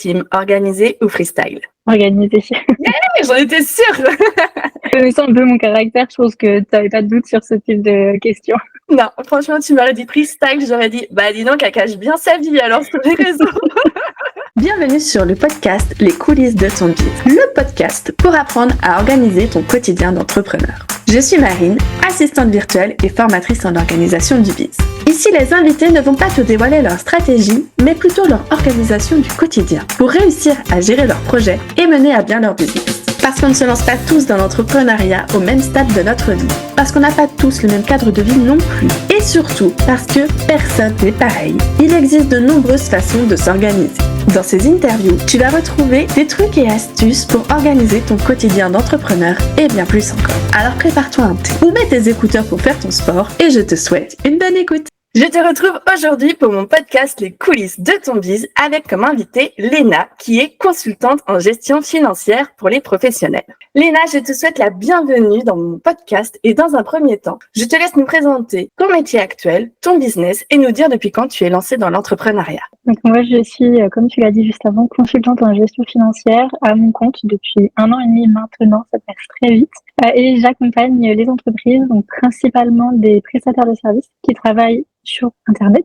team organisé ou freestyle? Organisé. J'en étais sûre. Connaissant un peu mon caractère, je pense que tu n'avais pas de doute sur ce type de questions. Non, franchement, tu m'aurais dit freestyle, j'aurais dit, bah dis donc, elle cache bien sa vie alors sur les réseaux. Bienvenue sur le podcast Les coulisses de ton biz, le podcast pour apprendre à organiser ton quotidien d'entrepreneur. Je suis Marine, assistante virtuelle et formatrice en organisation du biz. Ici, les invités ne vont pas te dévoiler leur stratégie, mais plutôt leur organisation du quotidien pour réussir à gérer leurs projets et mener à bien leur business. Parce qu'on ne se lance pas tous dans l'entrepreneuriat au même stade de notre vie. Parce qu'on n'a pas tous le même cadre de vie non plus. Et surtout, parce que personne n'est pareil. Il existe de nombreuses façons de s'organiser. Dans ces interviews, tu vas retrouver des trucs et astuces pour organiser ton quotidien d'entrepreneur et bien plus encore. Alors prépare-toi un thé ou mets tes écouteurs pour faire ton sport et je te souhaite une bonne écoute. Je te retrouve aujourd'hui pour mon podcast Les coulisses de ton biz avec comme invitée Léna qui est consultante en gestion financière pour les professionnels. Léna, je te souhaite la bienvenue dans mon podcast et dans un premier temps, je te laisse nous présenter ton métier actuel, ton business et nous dire depuis quand tu es lancée dans l'entrepreneuriat. Donc moi, je suis, comme tu l'as dit juste avant, consultante en gestion financière à mon compte depuis 1 an et demi maintenant, ça passe très vite. Et j'accompagne les entreprises, donc principalement des prestataires de services qui travaillent sur Internet,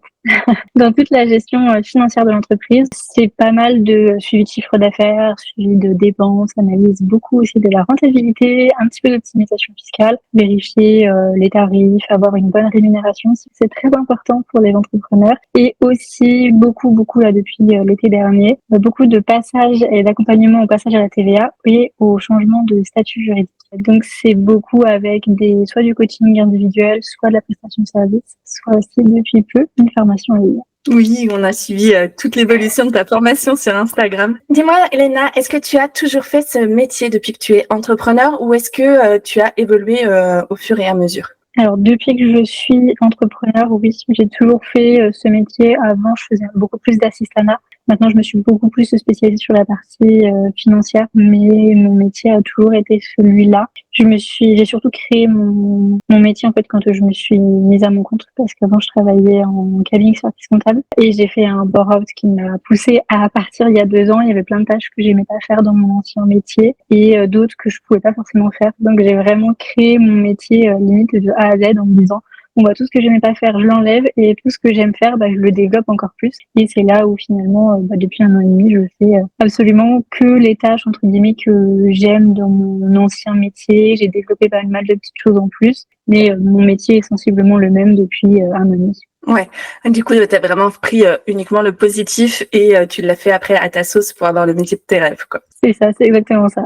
dans toute la gestion financière de l'entreprise. C'est pas mal de suivi de chiffre d'affaires, suivi de dépenses, analyse beaucoup aussi de la rentabilité, un petit peu d'optimisation fiscale, vérifier les tarifs, avoir une bonne rémunération. C'est très important pour les entrepreneurs. Et aussi beaucoup là depuis l'été dernier, beaucoup de passages et d'accompagnement au passage à la TVA et au changement de statut juridique. Donc c'est beaucoup avec soit du coaching individuel, soit de la prestation de service, soit aussi depuis peu une formation en ligne. Oui, on a suivi toute l'évolution de ta formation sur Instagram. Dis-moi, Léna, est-ce que tu as toujours fait ce métier depuis que tu es entrepreneur ou est-ce que tu as évolué au fur et à mesure? Alors, depuis que je suis entrepreneur, oui, j'ai toujours fait ce métier. Avant, je faisais beaucoup plus d'assistanat. Maintenant, je me suis beaucoup plus spécialisée sur la partie financière, mais mon métier a toujours été celui-là. J'ai surtout créé mon métier en fait quand je me suis mise à mon compte, parce qu'avant je travaillais en cabinet service comptable et j'ai fait un burn-out qui m'a poussée à partir il y a 2 ans. Il y avait plein de tâches que j'aimais pas faire dans mon ancien métier et d'autres que je pouvais pas forcément faire. Donc j'ai vraiment créé mon métier limite de A à Z en me disant bon bah tout ce que j'aimais pas faire, je l'enlève et tout ce que j'aime faire, bah je le développe encore plus. Et c'est là où finalement, depuis 1 an et demi, je fais absolument que les tâches entre guillemets que j'aime dans mon ancien métier. J'ai développé pas mal de petites choses en plus, mais mon métier est sensiblement le même depuis 1 an et demi. Ouais. Du coup, tu as vraiment pris uniquement le positif et tu l'as fait après à ta sauce pour avoir le métier de tes rêves, quoi. C'est ça, c'est exactement ça.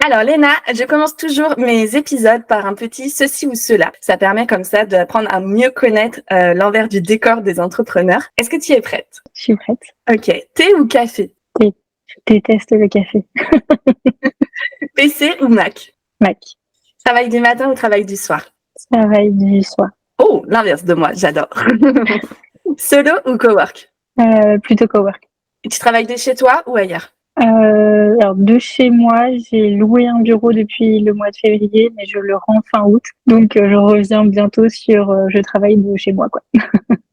Alors Léna, je commence toujours mes épisodes par un petit ceci ou cela. Ça permet comme ça d'apprendre à mieux connaître l'envers du décor des entrepreneurs. Est-ce que tu es prête? Je suis prête. Ok. Thé ou café? Thé. Je déteste le café. PC ou Mac? Mac. Travail du matin ou travail du soir? Travail du soir. Oh, l'inverse de moi, j'adore. Solo ou cowork? Plutôt cowork. Et tu travailles de chez toi ou ailleurs? Alors de chez moi, j'ai loué un bureau depuis le mois de février, mais je le rends fin août. Donc je reviens bientôt sur je travaille de chez moi, quoi.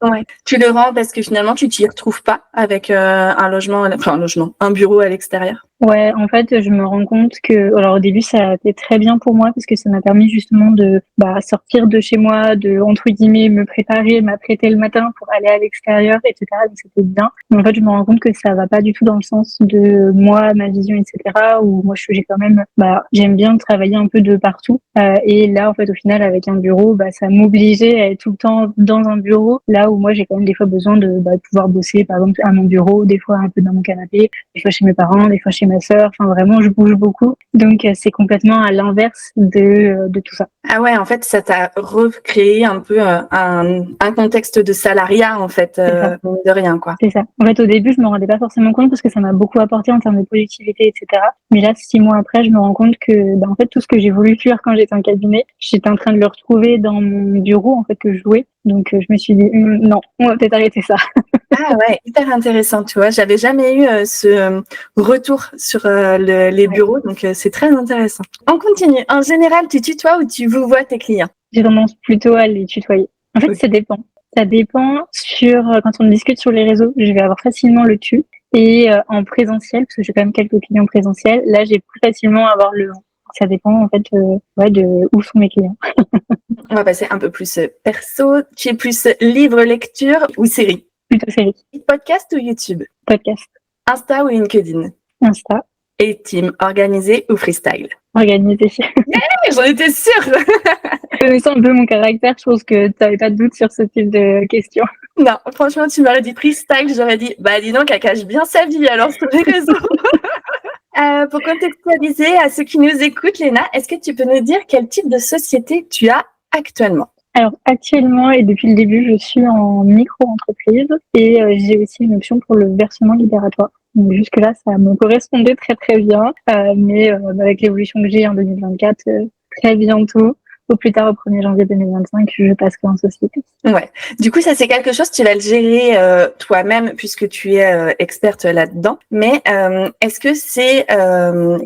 Ouais. Tu le rends parce que finalement tu t'y retrouves pas avec un bureau à l'extérieur. Ouais, en fait, je me rends compte que, alors au début, ça a été très bien pour moi parce que ça m'a permis justement de sortir de chez moi, de entre guillemets me préparer, m'apprêter le matin pour aller à l'extérieur, etc. Donc c'était bien. Mais en fait, je me rends compte que ça va pas du tout dans le sens de moi, ma vision, etc. Où moi, j'ai quand même, j'aime bien travailler un peu de partout. Et là, en fait, au final, avec un bureau, ça m'obligeait à être tout le temps dans un bureau. Là où moi, j'ai quand même des fois besoin de pouvoir bosser, par exemple, à mon bureau, des fois un peu dans mon canapé, des fois chez mes parents, des fois chez ma sœur. Enfin, vraiment, je bouge beaucoup. Donc, c'est complètement à l'inverse de tout ça. Ah ouais, en fait, ça t'a recréé un peu un contexte de salariat, en fait, de rien, quoi. C'est ça. En fait, au début, je me rendais pas forcément compte parce que ça m'a beaucoup apporté en termes de productivité, etc. Mais là, 6 mois après, je me rends compte que, en fait, tout ce que j'ai voulu faire quand j'étais en cabinet, j'étais en train de le retrouver dans mon bureau, en fait, que je louais. Donc, je me suis dit, non, on va peut-être arrêter ça. Ah ouais, hyper intéressant, tu vois. J'avais jamais eu ce retour sur les bureaux, donc c'est très intéressant. On continue. En général, tu tutoies ou tu vouvoies tes clients? J'ai tendance plutôt à les tutoyer. En fait, ça dépend. Ça dépend quand on discute sur les réseaux, je vais avoir facilement le tu. Et en présentiel, parce que j'ai quand même quelques clients présentiels, là, j'ai plus facilement à avoir le vent. Ça dépend en fait de où sont mes clients. On va passer un peu plus perso. Tu es plus livre, lecture ou série? Plutôt série. Podcast ou YouTube? Podcast. Insta ou LinkedIn? Insta. Et team organisé ou freestyle? Organisé. J'en étais sûre. Connaissant un peu mon caractère, je pense que tu n'avais pas de doute sur ce type de questions. Non, franchement, tu m'aurais dit freestyle, j'aurais dit, bah dis donc, elle cache bien sa vie alors sur les réseaux. Pour contextualiser à ceux qui nous écoutent, Léna, est-ce que tu peux nous dire quel type de société tu as actuellement? Alors actuellement et depuis le début, je suis en micro-entreprise et j'ai aussi une option pour le versement libératoire. Donc jusque-là, ça me correspondait très très bien, mais avec l'évolution que j'ai en 2024, très bientôt, au plus tard au 1er janvier 2025, je passerai en société. Ouais. Du coup, ça c'est quelque chose, tu vas le gérer toi-même puisque tu es experte là-dedans. Mais est-ce que c'est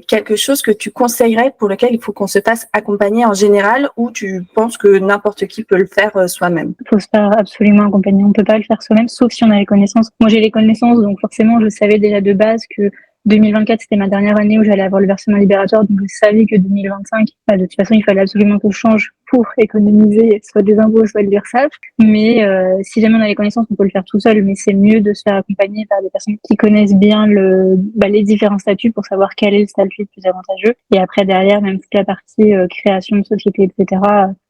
quelque chose que tu conseillerais pour lequel il faut qu'on se fasse accompagner en général ou tu penses que n'importe qui peut le faire soi-même? Il faut se faire absolument accompagner. On ne peut pas le faire soi-même, sauf si on a les connaissances. Moi, j'ai les connaissances, donc forcément, je savais déjà de base que 2024, c'était ma dernière année où j'allais avoir le versement libératoire, donc je savais que 2025, de toute façon, il fallait absolument que je change pour économiser soit des impôts, soit de l'URSSAF. Mais si jamais on a les connaissances, on peut le faire tout seul, mais c'est mieux de se faire accompagner par des personnes qui connaissent bien les différents statuts pour savoir quel est le statut le plus avantageux. Et après, derrière, même toute la partie création de société, etc.,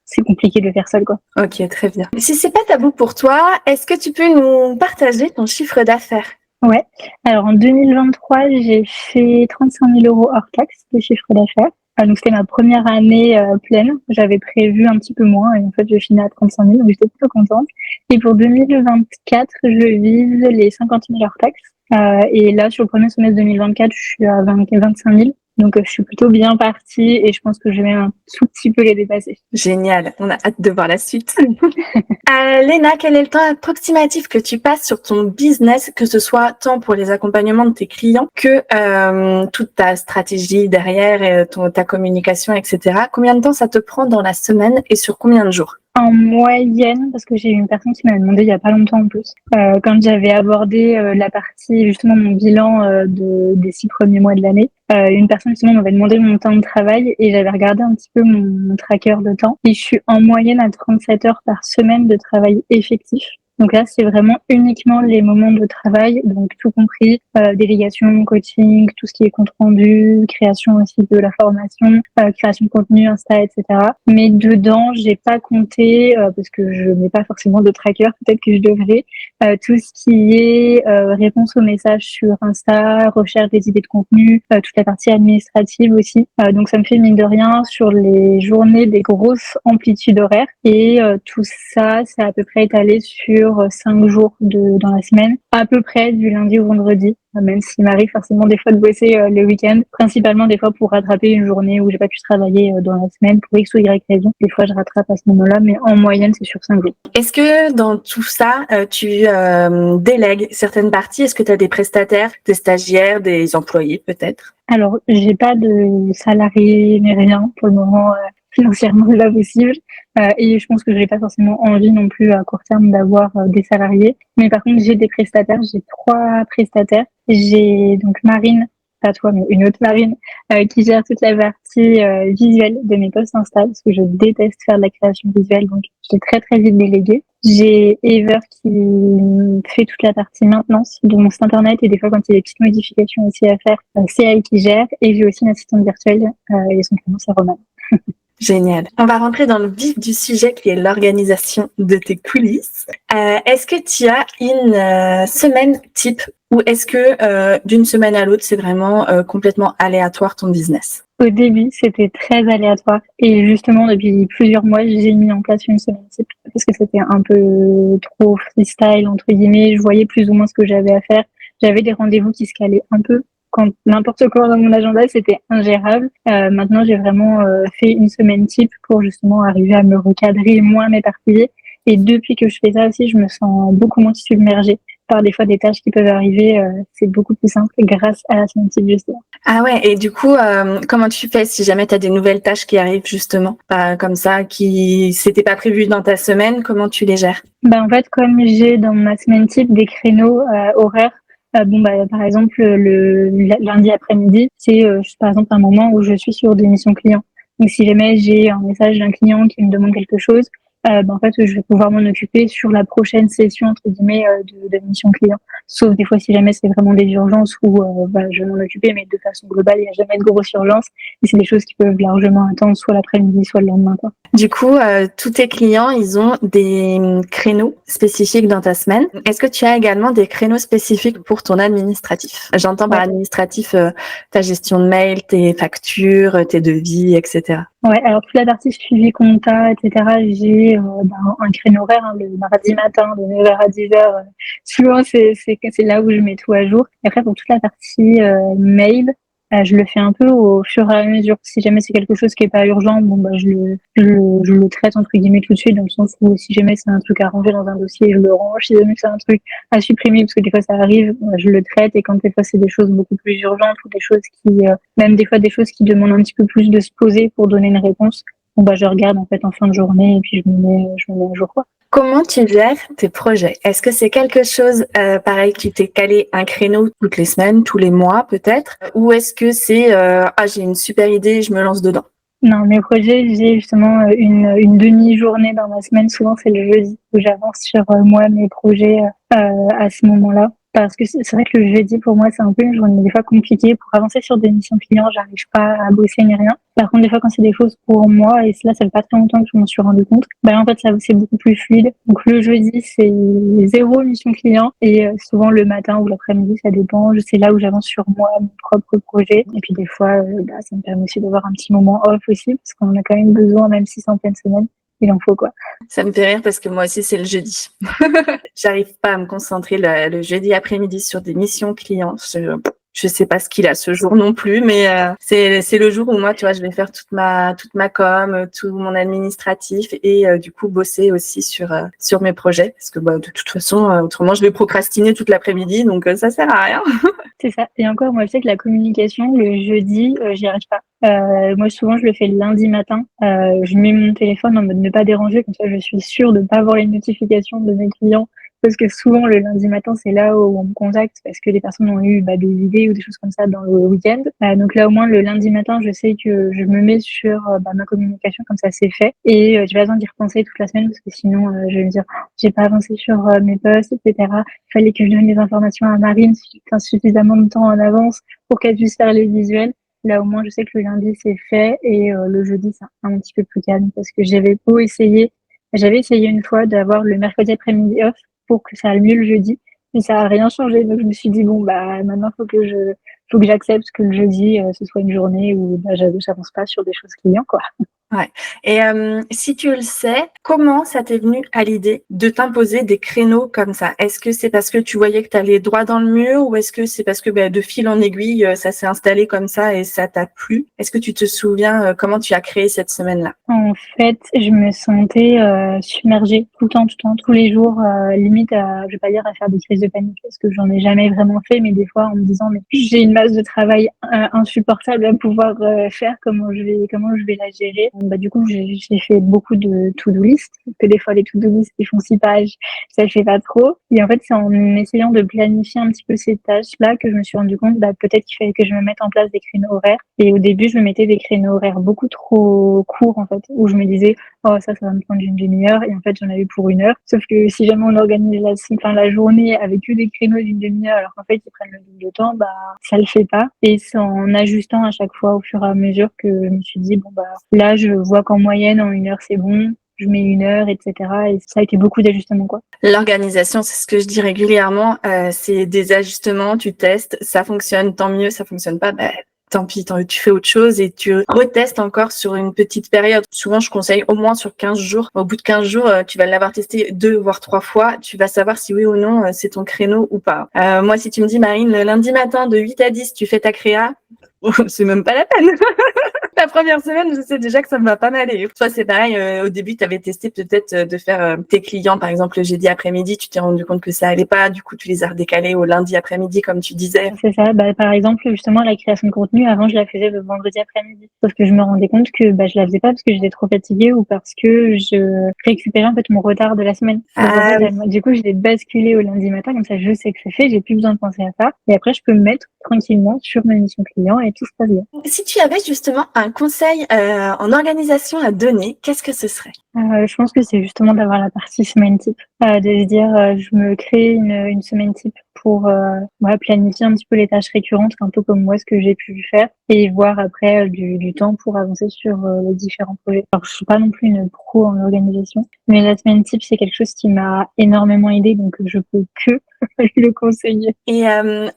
c'est compliqué de le faire seul, quoi. Ok, très bien. Si c'est pas tabou pour toi, est-ce que tu peux nous partager ton chiffre d'affaires? Ouais. Alors, en 2023, j'ai fait 35 000 euros hors taxe de chiffre d'affaires. Donc, c'était ma première année pleine. J'avais prévu un petit peu moins et en fait, je finis à 35 000, donc j'étais plutôt contente. Et pour 2024, je vise les 50 000 hors taxe. Et là, sur le premier semestre 2024, je suis à 25 000. Donc, je suis plutôt bien partie et je pense que je vais même un tout petit peu les dépasser. Génial, on a hâte de voir la suite. Léna, quel est le temps approximatif que tu passes sur ton business, que ce soit tant pour les accompagnements de tes clients que toute ta stratégie derrière, ta communication, etc. Combien de temps ça te prend dans la semaine et sur combien de jours? En moyenne, parce que j'ai eu une personne qui m'a demandé il y a pas longtemps en plus, quand j'avais abordé la partie justement mon bilan des 6 premiers mois de l'année, une personne justement m'avait demandé mon temps de travail et j'avais regardé un petit peu mon tracker de temps et je suis en moyenne à 37 heures par semaine de travail effectif. Donc là, c'est vraiment uniquement les moments de travail, donc tout compris, délégation, coaching, tout ce qui est compte rendu, création aussi de la formation, création de contenu, Insta, etc. Mais dedans, j'ai pas compté, parce que je n'ai pas forcément de tracker, peut-être que je devrais, tout ce qui est réponse aux messages sur Insta, recherche des idées de contenu, toute la partie administrative aussi. Donc ça me fait mine de rien sur les journées des grosses amplitudes horaires et tout ça, c'est à peu près étalé sur 5 jours dans la semaine, à peu près du lundi au vendredi, même s'il m'arrive forcément des fois de bosser le week-end, principalement des fois pour rattraper une journée où j'ai pas pu travailler dans la semaine pour X ou Y raison. Des fois je rattrape à ce moment-là, mais en moyenne c'est sur 5 jours. Est-ce que dans tout ça, tu délègues certaines parties? Est-ce que tu as des prestataires, des stagiaires, des employés peut-être? Alors, j'ai pas de salarié ni rien pour le moment. Financièrement, c'est pas possible. Et je pense que j'ai pas forcément envie non plus à court terme d'avoir des salariés. Mais par contre, j'ai des prestataires. J'ai 3 prestataires. J'ai donc Marine, pas toi, mais une autre Marine, qui gère toute la partie visuelle de mes posts Insta, parce que je déteste faire de la création visuelle, donc je l'ai très très vite délégué. J'ai Ever qui fait toute la partie maintenance de mon site internet et des fois quand il y a des petites modifications aussi à faire, c'est elle qui gère. Et j'ai aussi une assistante virtuelle et son prénom c'est Roman. Génial. On va rentrer dans le vif du sujet qui est l'organisation de tes coulisses. Est-ce que tu as une semaine type ou est-ce que d'une semaine à l'autre, c'est vraiment complètement aléatoire ton business? Au début, c'était très aléatoire et justement depuis plusieurs mois, j'ai mis en place une semaine type parce que c'était un peu trop freestyle entre guillemets. Je voyais plus ou moins ce que j'avais à faire. J'avais des rendez-vous qui se calaient un peu quand n'importe quoi dans mon agenda, c'était ingérable. Maintenant, j'ai vraiment fait une semaine type pour justement arriver à me recadrer, moins m'éparpiller. Et depuis que je fais ça aussi, je me sens beaucoup moins submergée par des fois des tâches qui peuvent arriver. C'est beaucoup plus simple grâce à la semaine type justement. Ah ouais, et du coup, comment tu fais si jamais tu as des nouvelles tâches qui arrivent justement, comme ça, qui s'étaient pas prévues dans ta semaine, comment tu les gères? En fait, comme j'ai dans ma semaine type des créneaux horaires Par exemple, le lundi après-midi, c'est par exemple un moment où je suis sur des missions clients. Donc, si jamais j'ai un message d'un client qui me demande quelque chose, en fait, je vais pouvoir m'en occuper sur la prochaine session, entre guillemets, de mission client. Sauf des fois, si jamais c'est vraiment des urgences où je vais m'en occuper, mais de façon globale, il n'y a jamais de grosse urgence. Et c'est des choses qui peuvent largement attendre soit l'après-midi, soit le lendemain, quoi. Du coup, tous tes clients, ils ont des créneaux spécifiques dans ta semaine. Est-ce que tu as également des créneaux spécifiques pour ton administratif? J'entends par administratif ta gestion de mail, tes factures, tes devis, etc. Ouais, alors toute la partie suivi compta, etc., j'ai un créneau horaire, le mardi matin, de 9h à 10h. Souvent, c'est là où je mets tout à jour. Et après, pour toute la partie mail, je le fais un peu au fur et à mesure. Si jamais c'est quelque chose qui est pas urgent, je le traite entre guillemets tout de suite, dans le sens où si jamais c'est un truc à ranger dans un dossier, je le range. Si jamais c'est un truc à supprimer, parce que des fois ça arrive, je le traite. Et quand des fois c'est des choses beaucoup plus urgentes ou des choses qui, même des fois des choses qui demandent un petit peu plus de se poser pour donner une réponse, je regarde en fait en fin de journée et puis je me mets à jour, quoi. Comment tu gères tes projets? Est-ce que c'est quelque chose, pareil, qui t'est calé un créneau toutes les semaines, tous les mois peut-être? Ou est-ce que c'est j'ai une super idée, je me lance dedans? Non, mes projets, j'ai justement une demi-journée dans ma semaine. Souvent, c'est le jeudi où j'avance sur moi, mes projets à ce moment-là. Parce que c'est vrai que le jeudi, pour moi, c'est un peu une journée des fois compliquée. Pour avancer sur des missions clients, j'arrive pas à bosser ni rien. Par contre, des fois, quand c'est des choses pour moi, et là, ça fait pas très longtemps que je m'en suis rendu compte, en fait, ça, c'est beaucoup plus fluide. Donc, le jeudi, c'est zéro mission client. Et souvent, le matin ou l'après-midi, ça dépend. C'est là où j'avance sur moi, mon propre projet. Et puis, des fois, ça me permet aussi d'avoir un petit moment off aussi, parce qu'on a quand même besoin, même si c'est en pleine semaine, il en faut, quoi. Ça me fait rire parce que moi aussi, c'est le jeudi. J'arrive pas à me concentrer le jeudi après-midi sur des missions clients. Je sais pas ce qu'il a ce jour non plus, mais c'est le jour où moi, tu vois, je vais faire toute ma com, tout mon administratif et du coup bosser aussi sur mes projets parce que de toute façon, autrement, je vais procrastiner toute l'après-midi, donc ça sert à rien. C'est ça. Et encore, moi, je sais que la communication, le jeudi, j'y arrive pas. Moi, souvent, je le fais le lundi matin. Je mets mon téléphone en mode ne pas déranger, comme ça, je suis sûre de ne pas avoir les notifications de mes clients. Parce que souvent, le lundi matin, c'est là où on me contacte parce que les personnes ont eu des idées ou des choses comme ça dans le week-end. Donc là, au moins, le lundi matin, je sais que je me mets sur ma communication, comme ça, c'est fait. Et j'ai pas besoin d'y repenser toute la semaine parce que sinon, je vais me dire, j'ai pas avancé sur mes posts, etc. Il fallait que je donne les informations à Marine suffisamment de temps en avance pour qu'elle puisse faire les visuels. Là, au moins, je sais que le lundi, c'est fait et le jeudi, c'est un petit peu plus calme parce que j'avais essayé une fois d'avoir le mercredi après-midi off pour que ça aille mieux le jeudi, mais ça a rien changé. Donc, je me suis dit, maintenant, faut que j'accepte que le jeudi, ce soit une journée où j'avance pas sur des choses clients, quoi. Ouais. Et si tu le sais, comment ça t'est venu à l'idée de t'imposer des créneaux comme ça? Est-ce que c'est parce que tu voyais que tu allais droit dans le mur ou est-ce que c'est parce que de fil en aiguille, ça s'est installé comme ça et ça t'a plu? Est-ce que tu te souviens comment tu as créé cette semaine-là? En fait, je me sentais submergée tout le temps, tous les jours, limite, je vais pas dire à faire des crises de panique parce que j'en ai jamais vraiment fait, mais des fois en me disant mais j'ai une masse de travail insupportable à pouvoir faire, comment je vais la gérer. Du coup, j'ai fait beaucoup de to-do list, que des fois les to-do list ils font 6 pages, ça je fais pas trop. Et en fait, c'est en essayant de planifier un petit peu ces tâches-là que je me suis rendu compte peut-être qu'il fallait que je me mette en place des créneaux horaires. Et au début, je me mettais des créneaux horaires beaucoup trop courts en fait, où je me disais oh ça va me prendre une demi-heure et en fait j'en avais pour 1 heure. Sauf que si jamais on organise la journée avec que des créneaux d'une demi-heure alors qu'en fait ils prennent le double de temps, ça le fait pas. Et c'est en ajustant à chaque fois au fur et à mesure que je me suis dit là je vois qu'en moyenne en 1 heure c'est bon, je mets 1 heure, etc. Et ça a été beaucoup d'ajustements, quoi. L'organisation, c'est ce que je dis régulièrement, c'est des ajustements, tu testes, ça fonctionne, tant mieux, ça fonctionne pas, tant pis, tu fais autre chose et tu retestes encore sur une petite période. Souvent, je conseille au moins sur 15 jours. Au bout de 15 jours, tu vas l'avoir testé 2 voire 3 fois. Tu vas savoir si oui ou non c'est ton créneau ou pas. Moi, si tu me dis, Marine, le lundi matin de 8 à 10, tu fais ta créa, c'est même pas la peine. La première semaine, je sais déjà que ça me va pas mal. Et toi, c'est pareil. Au début, tu avais testé peut-être de faire tes clients, par exemple, le jeudi après-midi. Tu t'es rendu compte que ça allait pas. Du coup, tu les as redécalés au lundi après-midi, comme tu disais. C'est ça. Par exemple, justement, la création de contenu, avant, je la faisais le vendredi après-midi. Sauf que je me rendais compte que je la faisais pas parce que j'étais trop fatiguée ou parce que je récupérais en fait mon retard de la semaine. Donc en fait, du coup, je l'ai basculé au lundi matin. Comme ça, je sais que c'est fait. J'ai plus besoin de penser à ça. Et après, je peux me mettre tranquillement sur ma mission client et tout se passe bien. Si tu avais justement un conseil en organisation à donner, qu'est-ce que ce serait? Je pense que c'est justement d'avoir la partie semaine type, de se dire je me crée une semaine type pour planifier un petit peu les tâches récurrentes, un peu comme moi ce que j'ai pu faire, et voir après du temps pour avancer sur les différents projets. Alors je suis pas non plus une pro en organisation, mais la semaine type c'est quelque chose qui m'a énormément aidé, donc je peux que le conseiller. Et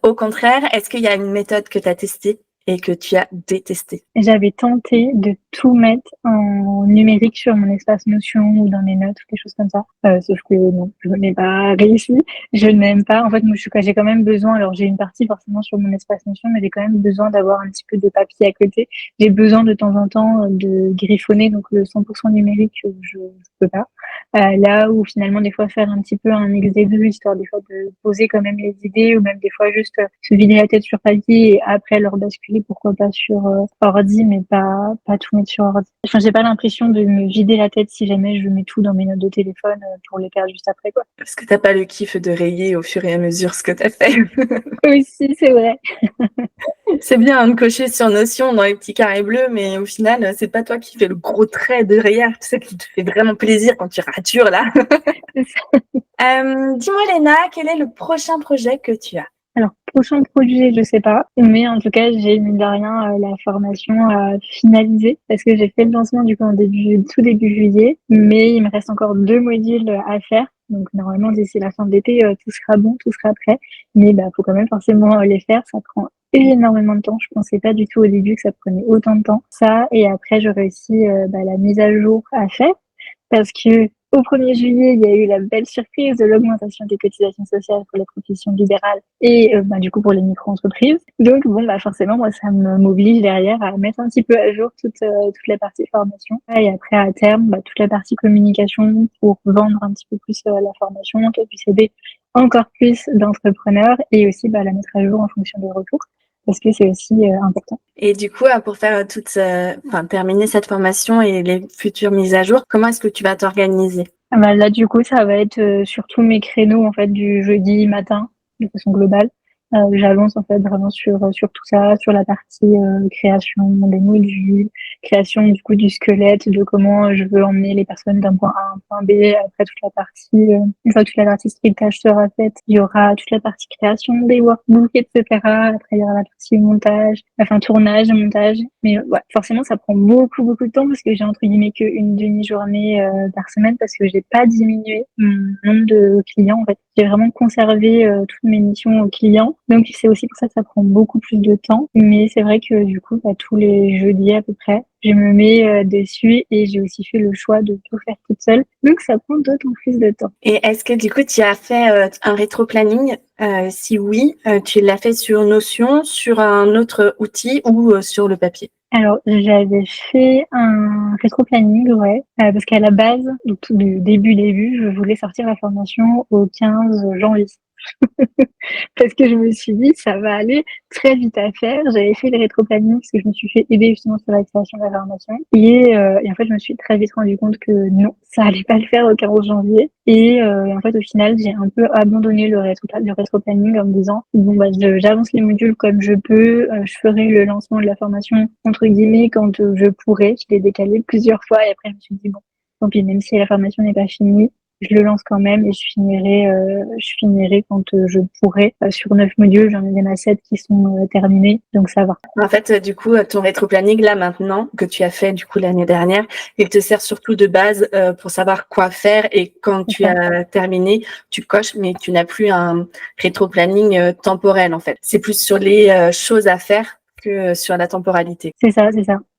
au contraire, est-ce qu'il y a une méthode que tu as testée et que tu as détestée? J'avais tenté de tout mettre en numérique sur mon espace Notion ou dans mes notes ou quelque chose comme ça. Sauf que non, je n'ai pas réussi. Je n'aime pas. En fait, moi, j'ai quand même besoin. Alors, j'ai une partie forcément sur mon espace Notion, mais j'ai quand même besoin d'avoir un petit peu de papier à côté. J'ai besoin de temps en temps de griffonner. Donc, le 100% numérique, je peux pas. Là où finalement, des fois, faire un petit peu un exé histoire des fois de poser quand même les idées ou même des fois juste se vider la tête sur papier et après leur basculer, pourquoi pas sur ordi, mais pas tout mettre sur ordi. Enfin, j'ai pas l'impression de me vider la tête si jamais je mets tout dans mes notes de téléphone pour les perdre juste après, quoi. Parce que t'as pas le kiff de rayer au fur et à mesure ce que t'as fait. Oui, c'est vrai. C'est bien de cocher sur Notion dans les petits carrés bleus, mais au final, c'est pas toi qui fais le gros trait de rayage. Tu sais qui te fait vraiment plaisir quand tu ratures là. C'est ça. Dis-moi Léna, quel est le prochain projet que tu as? Alors, prochain projet, je sais pas, mais en tout cas, j'ai mine de rien la formation à finaliser parce que j'ai fait le lancement du coup tout début juillet, mais il me reste encore 2 modules à faire. Donc normalement, d'ici la fin de l'été, tout sera bon, tout sera prêt. Mais faut quand même forcément les faire. Ça prend énormément de temps. Je pensais pas du tout au début que ça prenait autant de temps. Ça, et après, j'aurai aussi la mise à jour à faire parce que au 1er juillet, il y a eu la belle surprise de l'augmentation des cotisations sociales pour les professions libérales et du coup pour les micro-entreprises. Donc forcément, moi, ça m'oblige derrière à mettre un petit peu à jour toute la partie formation. Et après, à terme, toute la partie communication pour vendre un petit peu plus la formation, qu'elle puisse aider encore plus d'entrepreneurs et aussi la mettre à jour en fonction des retours parce que c'est aussi important. Et du coup, pour faire terminer cette formation et les futures mises à jour, comment est-ce que tu vas t'organiser? Là, du coup, ça va être surtout mes créneaux en fait du jeudi matin de façon globale. J'avance en fait vraiment sur tout ça, sur la partie création des modules, création du coup du squelette, de comment je veux emmener les personnes d'un point A à un point B. Après toute la partie, une fois que toute la partie scriptage sera faite, il y aura toute la partie création des workbooks, etc. Après il y aura la partie montage, tournage, montage. Mais ouais, forcément ça prend beaucoup de temps parce que j'ai entre guillemets qu'une demi-journée par semaine parce que j'ai pas diminué mon nombre de clients en fait. J'ai vraiment conservé toutes mes missions aux clients. Donc c'est aussi pour ça que ça prend beaucoup plus de temps. Mais c'est vrai que du coup, tous les jeudis à peu près, je me mets dessus et j'ai aussi fait le choix de tout faire toute seule. Donc ça prend d'autant plus de temps. Et est-ce que du coup, tu as fait un rétro-planning? Si oui, tu l'as fait sur Notion, sur un autre outil ou sur le papier? Alors, j'avais fait un rétro-planning, ouais, parce qu'à la base, au tout début, je voulais sortir la formation au 15 janvier. Parce que je me suis dit, ça va aller très vite à faire. J'avais fait les rétro-planning parce que je me suis fait aider justement sur la création de la formation. Et en fait, je me suis très vite rendu compte que non, ça allait pas le faire au 15 janvier. Et en fait, au final, j'ai un peu abandonné le rétro-planning en me disant, j'avance les modules comme je peux, je ferai le lancement de la formation, entre guillemets, quand je pourrai. Je l'ai décalé plusieurs fois et après, je me suis dit, bon, tant pis, même si la formation n'est pas finie, je le lance quand même et je finirai quand je pourrai. Sur 9 modules, j'en ai déjà 7 qui sont terminés, donc ça va. En fait, du coup, ton rétro-planning, là, maintenant, que tu as fait, du coup, l'année dernière, il te sert surtout de base pour savoir quoi faire et quand tu as terminé, tu coches, mais tu n'as plus un rétro-planning temporel, en fait. C'est plus sur les choses à faire que sur la temporalité. C'est ça.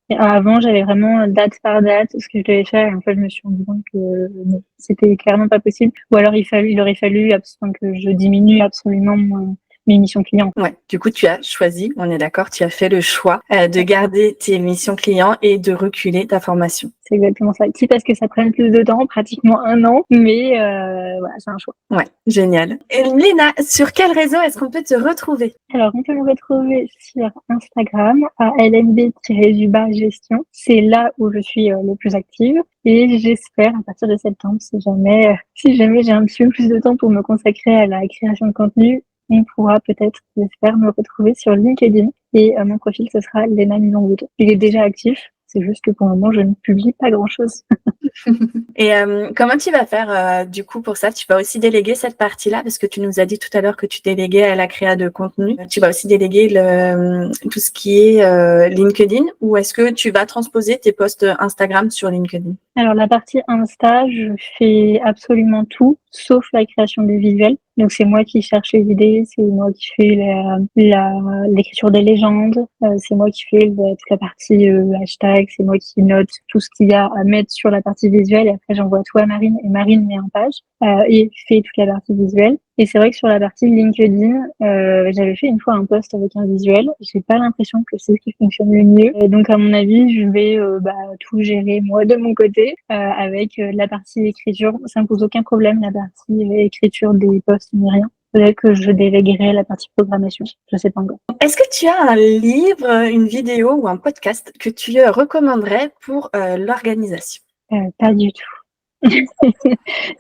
Et avant, j'avais vraiment date par date ce que je devais faire. Et en fait, je me suis rendu compte que non, c'était clairement pas possible. Ou alors, il aurait fallu absolument que je diminue absolument mes missions clients. Ouais. Du coup, tu as choisi, on est d'accord, tu as fait le choix de garder tes missions clients et de reculer ta formation. C'est exactement ça. Quitte à ce que ça prenne plus de temps, pratiquement 1 an, mais voilà, c'est un choix. Ouais, génial. Et Léna, sur quel réseau est-ce qu'on peut te retrouver? Alors, on peut me retrouver sur Instagram à lnb-gestion. C'est là où je suis le plus active. Et j'espère, à partir de septembre, si jamais j'ai un petit peu plus de temps pour me consacrer à la création de contenu, on pourra peut-être, j'espère, me retrouver sur LinkedIn. Et mon profil, ce sera Léna Milonwood. Il est déjà actif. C'est juste que pour le moment, je ne publie pas grand-chose. Et comment tu vas faire du coup pour ça? Tu vas aussi déléguer cette partie-là parce que tu nous as dit tout à l'heure que tu déléguais à la créa de contenu. Tu vas aussi déléguer tout ce qui est LinkedIn ou est-ce que tu vas transposer tes posts Instagram sur LinkedIn? Alors la partie Insta, je fais absolument tout sauf la création des visuels. Donc c'est moi qui cherche les idées, c'est moi qui fais l'écriture des légendes, c'est moi qui fais toute la partie hashtag, c'est moi qui note tout ce qu'il y a à mettre sur la partie visuelle et après j'envoie tout à Marine et Marine met en page et fait toute la partie visuelle. Et c'est vrai que sur la partie LinkedIn, j'avais fait une fois un post avec un visuel. J'ai pas l'impression que c'est ce qui fonctionne le mieux. Donc à mon avis, je vais tout gérer moi de mon côté avec la partie écriture. Ça me pose aucun problème la partie écriture des posts ni rien. Peut-être que je déléguerai la partie programmation. Je sais pas encore. Est-ce que tu as un livre, une vidéo ou un podcast que tu recommanderais pour l'organisation? Pas du tout.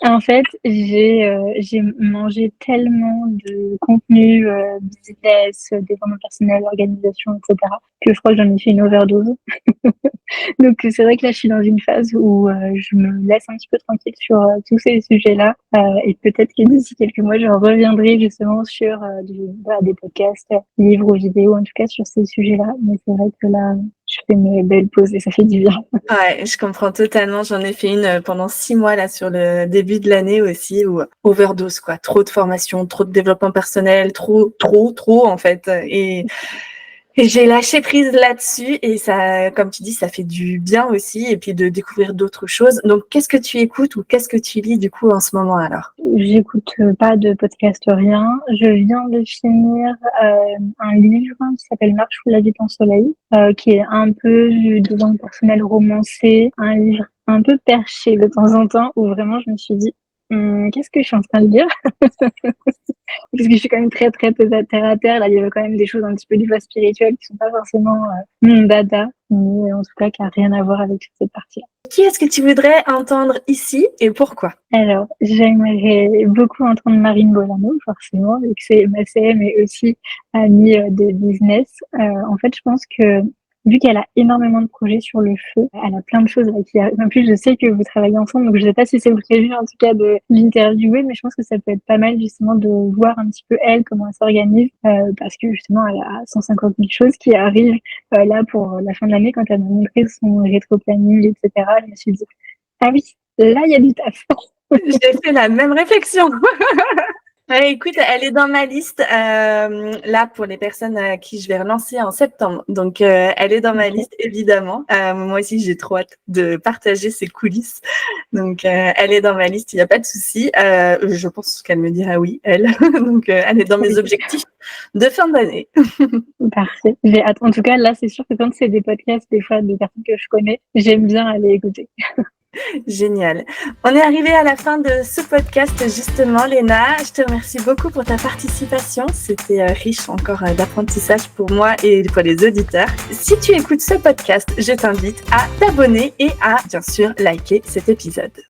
En fait, j'ai mangé tellement de contenu business, développement personnel, organisation, etc., que je crois que j'en ai fait une overdose. Donc c'est vrai que là, je suis dans une phase où je me laisse un petit peu tranquille sur tous ces sujets-là. Et peut-être que d'ici quelques mois, je reviendrai justement sur des podcasts, livres ou vidéos, en tout cas sur ces sujets-là. Mais c'est vrai que là, je fais mes belles pauses et ça fait du bien. Ouais, je comprends totalement. J'en ai fait une pendant 6 mois là sur le début de l'année aussi, où overdose quoi. Trop de formation, trop de développement personnel, trop en fait. Et j'ai lâché prise là-dessus et ça, comme tu dis, ça fait du bien aussi et puis de découvrir d'autres choses. Donc, qu'est-ce que tu écoutes ou qu'est-ce que tu lis du coup en ce moment alors? J'écoute pas de podcast, rien. Je viens de finir un livre qui s'appelle Marche sous la vie en soleil, qui est un peu du développement personnel romancé, un livre un peu perché de temps en temps où vraiment je me suis dit qu'est-ce que je suis en train de lire parce que je suis quand même très très peu terre à terre. Là, il y avait quand même des choses un petit peu du fois spirituelles qui sont pas forcément mon dada, mais en tout cas qui a rien à voir avec cette partie-là. Qui est-ce que tu voudrais entendre ici et pourquoi? Alors, j'aimerais beaucoup entendre Marine Bolano, forcément, vu que c'est ma CM et aussi amie de business. En fait, je pense que vu qu'elle a énormément de projets sur le feu, elle a plein de choses là, qui arrivent. En plus, je sais que vous travaillez ensemble, donc je sais pas si c'est prévu en tout cas de l'interviewer, mais je pense que ça peut être pas mal justement de voir un petit peu elle, comment elle s'organise, parce que justement, elle a 150 000 choses qui arrivent là pour la fin de l'année quand elle m'a montré son rétro-planning, etc. Je me suis dit, ah oui, là, il y a du taf. J'ai fait la même réflexion. Ouais, écoute, elle est dans ma liste là pour les personnes à qui je vais relancer en septembre. Donc, elle est dans ma liste, évidemment. Moi aussi, j'ai trop hâte de partager ses coulisses. Donc, elle est dans ma liste, il n'y a pas de souci. Je pense qu'elle me dira oui, elle. Donc, elle est dans mes objectifs de fin d'année. Parfait. J'ai hâte. En tout cas, là, c'est sûr que quand c'est des podcasts, des fois, de personnes que je connais, j'aime bien aller écouter. Génial. On est arrivé à la fin de ce podcast justement, Léna. Je te remercie beaucoup pour ta participation. C'était riche encore d'apprentissage pour moi et pour les auditeurs. Si tu écoutes ce podcast, je t'invite à t'abonner et à, bien sûr, liker cet épisode.